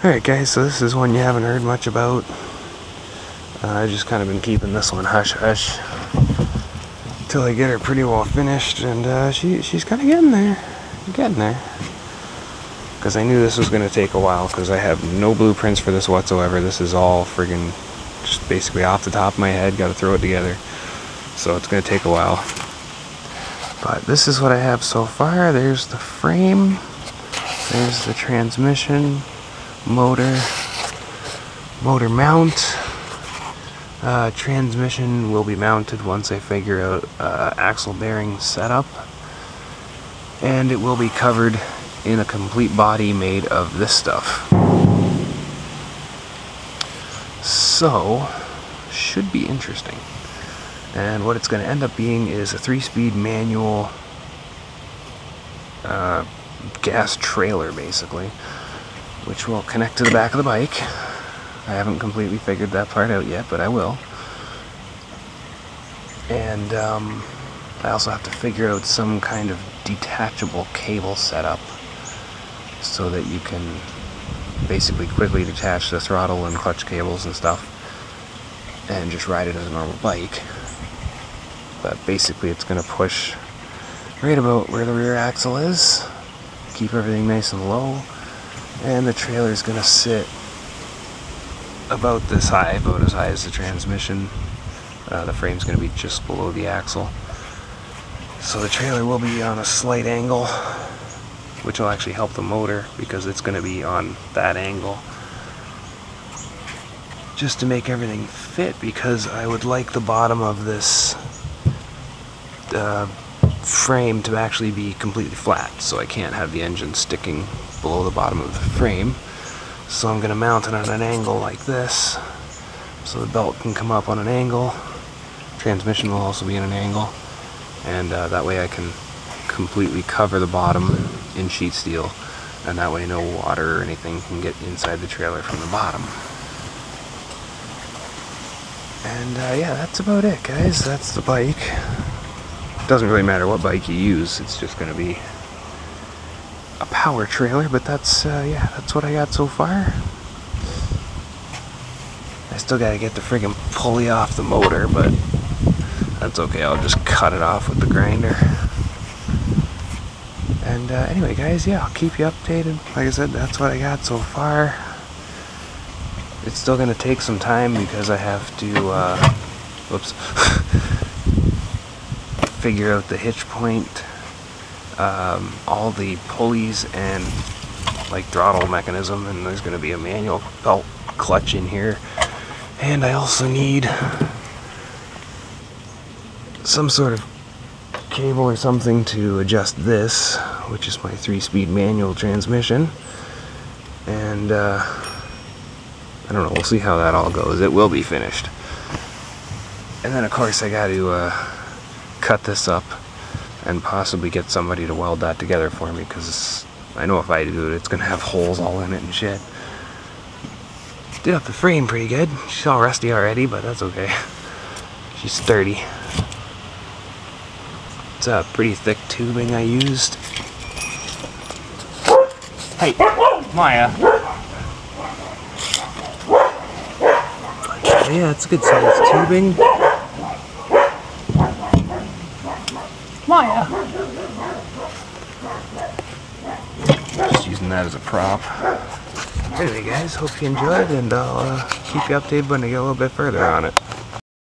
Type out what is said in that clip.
Alright guys, so this is one you haven't heard much about. I've just kind of been keeping this one hush-hush till I get her pretty well finished, and she's kind of getting there. Because I knew this was going to take a while, because I have no blueprints for this whatsoever. This is all friggin' just basically off the top of my head, got to throw it together. So it's going to take a while. But this is what I have so far. There's the frame, there's the transmission, motor mount. Transmission will be mounted once I figure out axle bearing setup, and it will be covered in a complete body made of this stuff. So, should be interesting. And what it's going to end up being is a 3-speed manual gas trailer, basically, which will connect to the back of the bike. I haven't completely figured that part out yet, but I will. And I also have to figure out some kind of detachable cable setup so that you can basically quickly detach the throttle and clutch cables and stuff and just ride it as a normal bike. But basically it's going to push right about where the rear axle is, keep everything nice and low, and the trailer is going to sit about this high, about as high as the transmission. The frame's going to be just below the axle. So the trailer will be on a slight angle, which will actually help the motor because it's going to be on that angle. Just to make everything fit, because I would like the bottom of this frame to actually be completely flat, so I can't have the engine sticking below the bottom of the frame. So I'm going to mount it on an angle like this, so the belt can come up on an angle. Transmission will also be at an angle, and that way I can completely cover the bottom in sheet steel, and that way no water or anything can get inside the trailer from the bottom. And yeah, that's about it, guys. That's the bike. It doesn't really matter what bike you use, it's just going to be a power trailer, but that's yeah, that's what I got so far. I still gotta get the friggin' pulley off the motor, but that's okay, I'll just cut it off with the grinder. And anyway guys, yeah, I'll keep you updated. Like I said, that's what I got so far. It's still gonna take some time because I have to whoops figure out the hitch point, all the pulleys and like throttle mechanism, and there's going to be a manual belt clutch in here, and I also need some sort of cable or something to adjust this, which is my 3-speed manual transmission. And I don't know, we'll see how that all goes. It will be finished. And then of course I got to cut this up and possibly get somebody to weld that together for me, because I know if I do it, it's gonna have holes all in it and shit. Did up the frame pretty good. She's all rusty already, but that's okay. She's sturdy. It's a pretty thick tubing I used. Hey, Maya. But yeah, it's a good size tubing. Maya. Just using that as a prop. Anyway guys, hope you enjoyed, and I'll keep you updated when I get a little bit further on it.